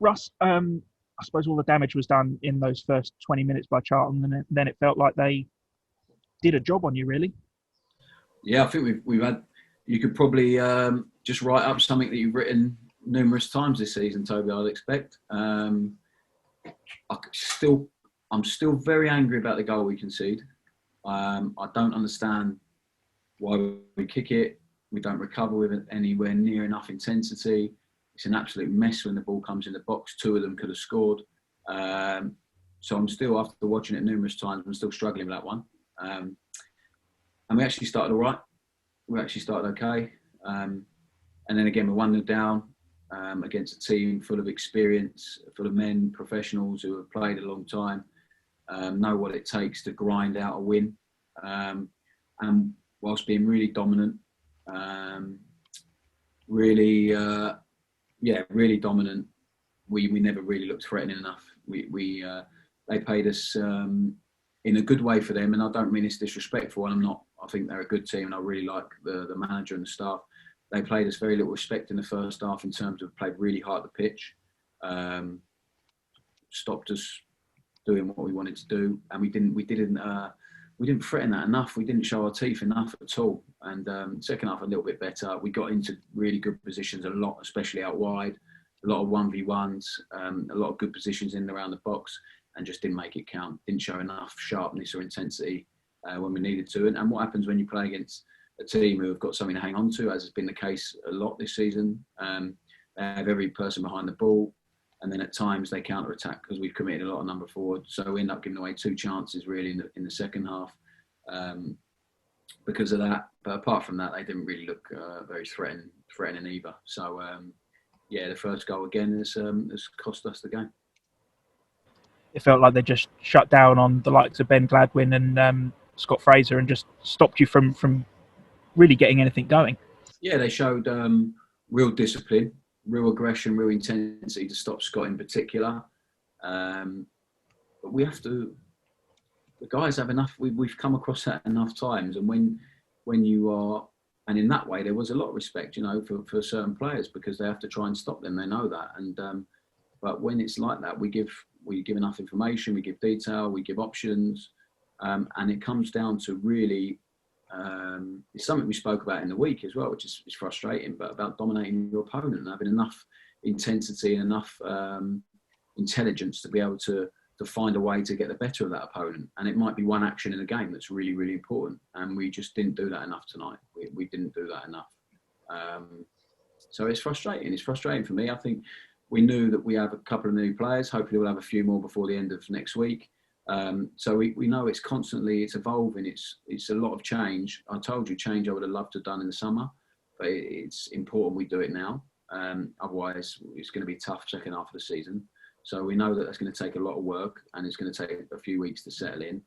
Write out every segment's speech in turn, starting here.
Russ, I suppose all the damage was done in those first 20 minutes by Charlton, and then it felt like they did a job on you, really. Yeah, I think we've had. You could probably just write up something that you've written numerous times this season, Toby. I'd expect. I'm still very angry about the goal we concede. I don't understand why we kick it. We don't recover with it anywhere near enough intensity. It's an absolute mess when the ball comes in the box. Two of them could have scored. So I'm still, after watching it numerous times, I'm still struggling with that one. And we actually started all right. We actually started okay. And then again, we're 1-0 down against a team full of experience, full of men, professionals who have played a long time, know what it takes to grind out a win. And whilst being really dominant, really dominant, we never really looked threatening enough. They paid us in a good way for them, and I don't mean it's disrespectful, and I'm not. I think they're a good team, and I really like the manager and the staff. They played us very little respect in the first half in terms of played really hard at the pitch, stopped us doing what we wanted to do, and we didn't threaten that enough. We didn't show our teeth enough at all. And second half a little bit better. We got into really good positions a lot, especially out wide. A lot of 1v1s, a lot of good positions in and around the box, and just didn't make it count. Didn't show enough sharpness or intensity when we needed to. And what happens when you play against a team who have got something to hang on to, as has been the case a lot this season? They have every person behind the ball, and then at times they counter-attack because we've committed a lot of number forward. So we end up giving away 2 chances really in the second half because of that. But apart from that, they didn't really look very threatening either. So the first goal again has cost us the game. It felt like they just shut down on the likes of Ben Gladwin and Scott Fraser and just stopped you from really getting anything going. Yeah, they showed real discipline, real aggression, real intensity to stop Scott in particular. But we have to. The guys have enough. We've come across that enough times, and when you are, and in that way, there was a lot of respect, for certain players because they have to try and stop them. They know that, and but when it's like that, we give enough information, we give detail, we give options, and it comes down to really. It's something we spoke about in the week as well, which is frustrating, but about dominating your opponent and having enough intensity and enough intelligence to be able to find a way to get the better of that opponent. And it might be one action in a game that's really, really important. And we just didn't do that enough tonight. We didn't do that enough. So it's frustrating. It's frustrating for me. I think we knew that we have a couple of new players. Hopefully we'll have a few more before the end of next week. So we know it's evolving. It's a lot of change. I told you change I would have loved to have done in the summer, but it's important we do it now. Otherwise it's going to be tough second half of the season. So we know that that's going to take a lot of work and it's going to take a few weeks to settle in.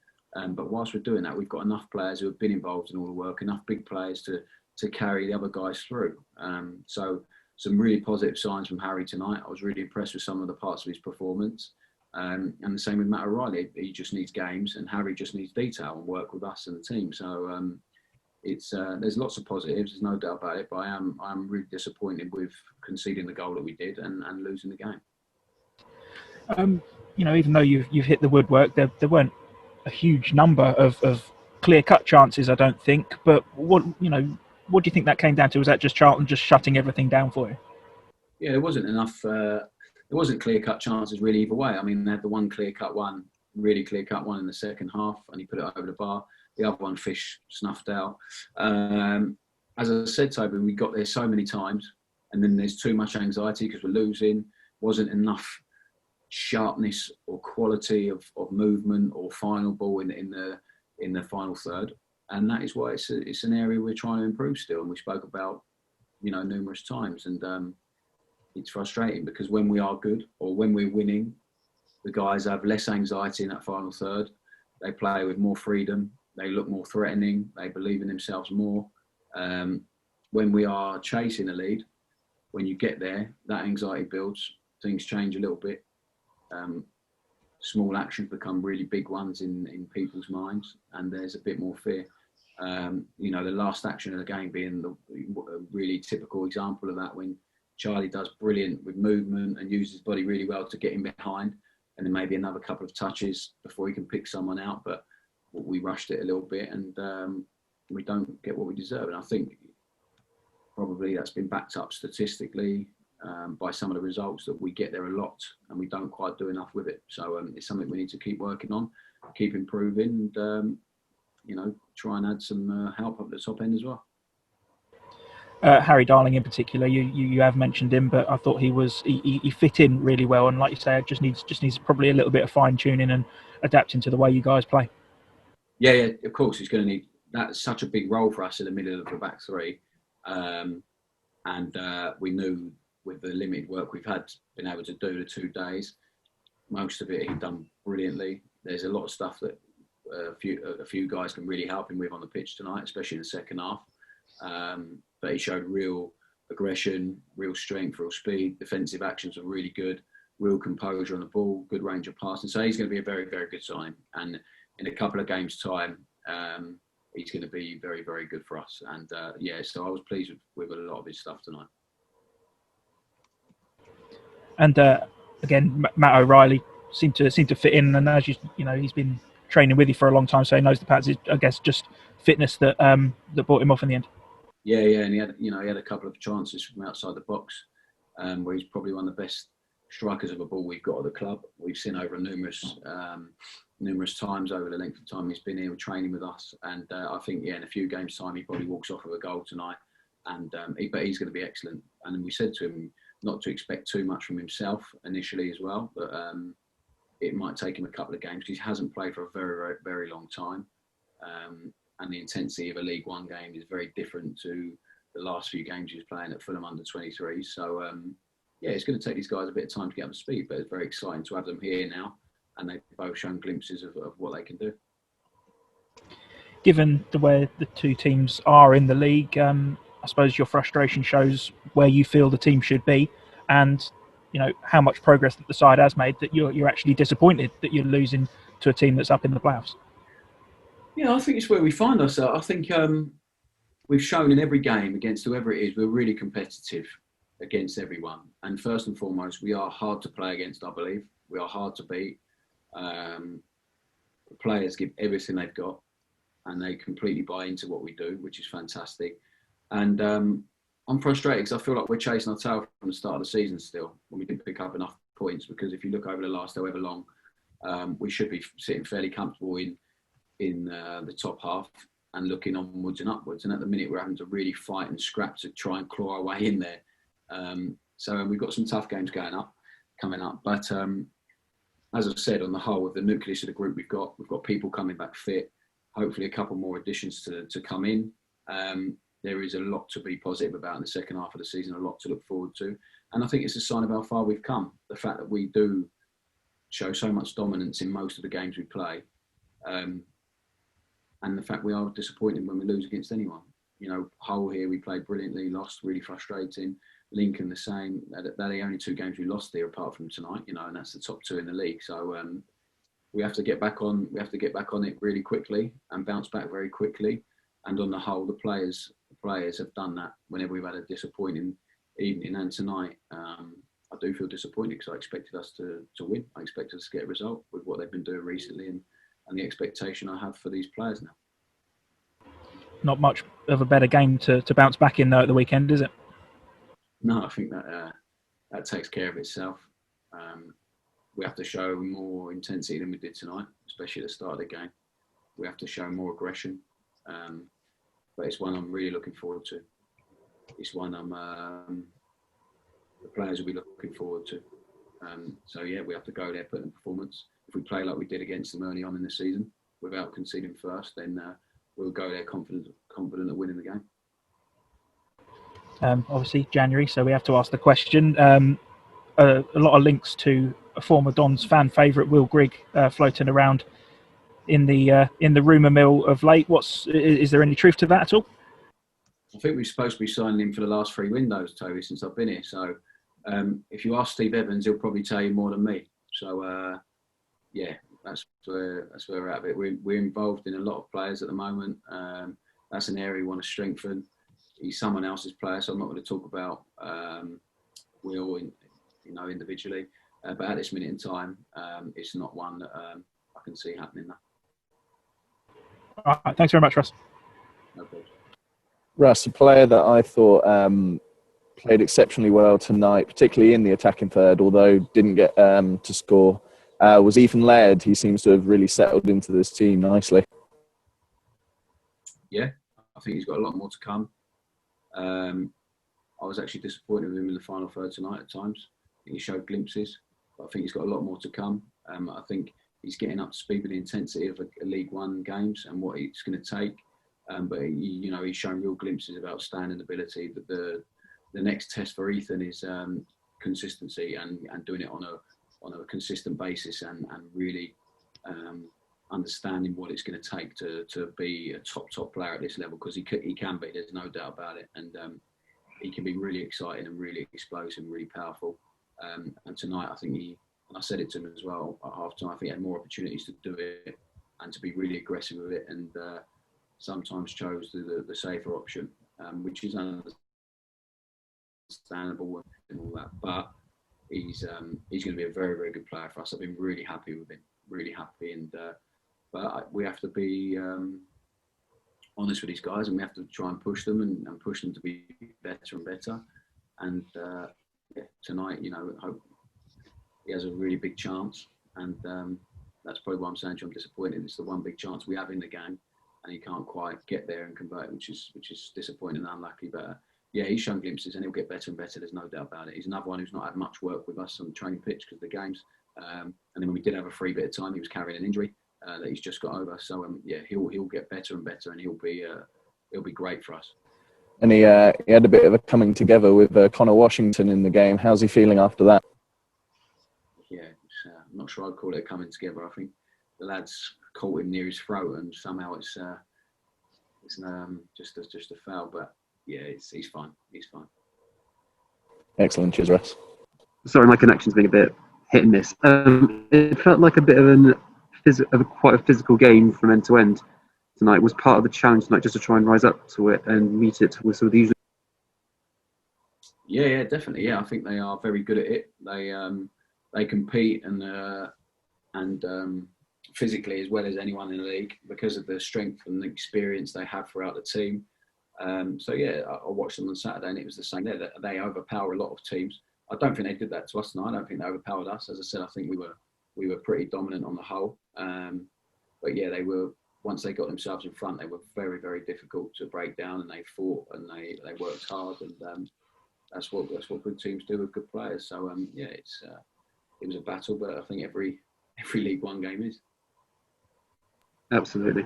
But whilst we're doing that, we've got enough players who have been involved in all the work, enough big players to carry the other guys through. So some really positive signs from Harry tonight. I was really impressed with some of the parts of his performance. And the same with Matt O'Reilly. He just needs games, and Harry just needs detail and work with us and the team. So there's lots of positives. There's no doubt about it. But I'm really disappointed with conceding the goal that we did and losing the game. Even though you've hit the woodwork, there weren't a huge number of clear-cut chances, I don't think. But what do you think that came down to? Was that just Charlton just shutting everything down for you? Yeah, there wasn't enough. There wasn't clear-cut chances really either way. I mean, they had the one really clear-cut one in the second half, and he put it over the bar. The other one, Fish snuffed out. As I said, Toby, we got there so many times, and then there's too much anxiety because we're losing. Wasn't enough sharpness or quality of movement or final ball in the final third, and that is why it's an area we're trying to improve still, and we spoke about numerous times. And it's frustrating because when we are good or when we're winning, the guys have less anxiety in that final third. They play with more freedom. They look more threatening. They believe in themselves more. When we are chasing a lead, when you get there, that anxiety builds. Things change a little bit. Small actions become really big ones in people's minds, and there's a bit more fear. The last action of the game being a really typical example of that, when Charlie does brilliant with movement and uses his body really well to get in behind, and then maybe another couple of touches before he can pick someone out. But we rushed it a little bit, and we don't get what we deserve. And I think probably that's been backed up statistically by some of the results, that we get there a lot and we don't quite do enough with it. So it's something we need to keep working on, keep improving, and try and add some help up at the top end as well. Harry Darling in particular, you have mentioned him, but I thought he fit in really well, and like you say, it just needs probably a little bit of fine tuning and adapting to the way you guys play. Yeah, of course he's going to need. That's such a big role for us in the middle of the back three, and we knew with the limited work we've been able to do the 2 days, most of it he'd done brilliantly. There's a lot of stuff that a few guys can really help him with on the pitch tonight, especially in the second half. But he showed real aggression, real strength, real speed. Defensive actions were really good, real composure on the ball, good range of passing. So he's going to be a very, very good sign. And in a couple of games' time, he's going to be very, very good for us. And so I was pleased with a lot of his stuff tonight. And again, Matt O'Reilly seemed to fit in, and as he's been training with you for a long time, so he knows the pads. I guess just fitness that brought him off in the end. Yeah, and he had a couple of chances from outside the box, where he's probably one of the best strikers of a ball we've got at the club. We've seen over numerous times over the length of time he's been here training with us, and I think in a few games' time he probably walks off with a goal tonight, and but he's going to be excellent. And we said to him not to expect too much from himself initially as well, but it might take him a couple of games because he hasn't played for a very, very, very long time. And the intensity of a League One game is very different to the last few games he was playing at Fulham under 23s. So, it's going to take these guys a bit of time to get up to speed, but it's very exciting to have them here now, and they've both shown glimpses of what they can do. Given the way the two teams are in the league, I suppose your frustration shows where you feel the team should be, and how much progress that the side has made, that you're actually disappointed that you're losing to a team that's up in the playoffs. Yeah, I think it's where we find ourselves. I think we've shown in every game against whoever it is, we're really competitive against everyone. And first and foremost, we are hard to play against, I believe. We are hard to beat. The players give everything they've got, and they completely buy into what we do, which is fantastic. And I'm frustrated because I feel like we're chasing our tail from the start of the season still, when we didn't pick up enough points. Because if you look over the last however long, we should be sitting fairly comfortable in the top half and looking onwards and upwards. And at the minute, we're having to really fight and scrap to try and claw our way in there. So we've got some tough games coming up. But as I've said, on the whole, with the nucleus of the group we've got people coming back fit. Hopefully, a couple more additions to come in. There is a lot to be positive about in the second half of the season, a lot to look forward to. And I think it's a sign of how far we've come. The fact that we do show so much dominance in most of the games we play. And the fact we are disappointed when we lose against anyone. Hull here, we played brilliantly, lost, really frustrating. Lincoln the same. They're the only 2 games we lost there apart from tonight, and that's the top 2 in the league. So we have to get back on. We have to get back on it really quickly and bounce back very quickly. And on the whole, the players have done that whenever we've had a disappointing evening. And tonight, I do feel disappointed because I expected us to win. I expected us to get a result with what they've been doing recently and the expectation I have for these players now. Not much of a better game to bounce back in, though, at the weekend, is it? No, I think that takes care of itself. We have to show more intensity than we did tonight, especially at the start of the game. We have to show more aggression. But it's one I'm really looking forward to. It's one the players will be looking forward to. We have to go there, put in performance. If we play like we did against them early on in the season, without conceding first, then we'll go there confident of winning the game. Obviously, January, so we have to ask the question. A lot of links to a former Dons fan favourite, Will Grigg, floating around in the rumour mill of late. Is there any truth to that at all? I think we're supposed to be signing him for the last 3 windows, Toby, since I've been here. So if you ask Steve Evans, he'll probably tell you more than me. So that's where we're at. We're involved in a lot of players at the moment. That's an area we want to strengthen. He's someone else's player, so I'm not going to talk about we all, individually. But at this minute in time, it's not one that I can see happening now. All right, thanks very much, Russ. No problem. Russ, a player that I thought played exceptionally well tonight, particularly in the attacking third, although didn't get to score, was Ethan Laird. He seems to have really settled into this team nicely. Yeah, I think he's got a lot more to come. I was actually disappointed with him in the final third tonight at times. I think he showed glimpses, but I think he's got a lot more to come. I think he's getting up to speed with the intensity of a League One games and what it's going to take. But he's shown real glimpses of outstanding ability. That the next test for Ethan is consistency and doing it on a consistent basis and really understanding what it's going to take to be a top player at this level, because he can be. There's no doubt about it, and he can be really exciting and really explosive, and really powerful. And tonight, I think and I said it to him as well at half time, I think he had more opportunities to do it and to be really aggressive with it, and sometimes chose the safer option, which is understandable and all that. But he's going to be a very, very good player for us. I've been really happy with him, really happy. And but we have to be honest with these guys, and we have to try and push them and push them to be better and better. And tonight, I hope he has a really big chance. And that's probably why I'm saying to you, I'm disappointed. It's the one big chance we have in the game, and he can't quite get there and convert, which is disappointing and unlucky. But yeah, he's shown glimpses, and he'll get better and better. There's no doubt about it. He's another one who's not had much work with us on the training pitch because of the games. And then when we did have a free bit of time, he was carrying an injury that he's just got over. So he'll get better and better, and he'll be great for us. And he had a bit of a coming together with Connor Washington in the game. How's he feeling after that? Yeah, I'm not sure I'd call it a coming together. I think the lads caught him near his throat, and somehow it's just a foul. But yeah, he's fine. He's fine. Excellent. Cheers, Russ. Sorry, my connection's been a bit hit and miss. It felt like a bit of quite a physical game from end to end tonight. Was part of the challenge tonight just to try and rise up to it and meet it with some of the usual. Yeah, definitely. Yeah, I think they are very good at it. They compete and physically as well as anyone in the league because of the strength and the experience they have throughout the team. So yeah, I watched them on Saturday and it was the same there. They overpower a lot of teams. I don't think they did that to us tonight. I don't think they overpowered us. As I said, I think we were pretty dominant on the whole. But yeah, once they got themselves in front, they were very, very difficult to break down, and they fought and they worked hard, and that's what good teams do with good players. So yeah, it was a battle, but I think every League One game is. Absolutely,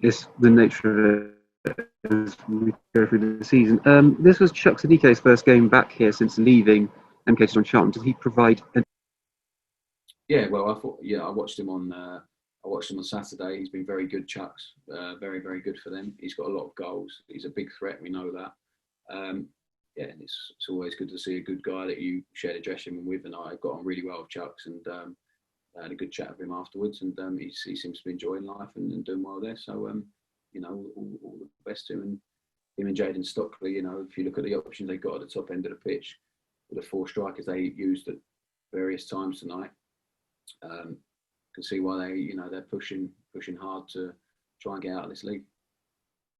it's the nature of it as we go through the season. This was Chuck Sadike's first game back here since leaving MK on Charlton. Did he provide? Yeah, well, I watched him on Saturday. He's been very good, Chuck's. Very, very good for them. He's got a lot of goals. He's a big threat. We know that. Yeah, and it's always good to see a good guy that you shared a dressing room with. And I got on really well with Chuck's, and I had a good chat with him afterwards. And he seems to be enjoying life and doing well there. So all the best to him. And him and Jaden Stockley. If you look at the options they got at the top end of the pitch, with the 4 strikers they used at various times tonight. Can see why they're pushing hard to try and get out of this league.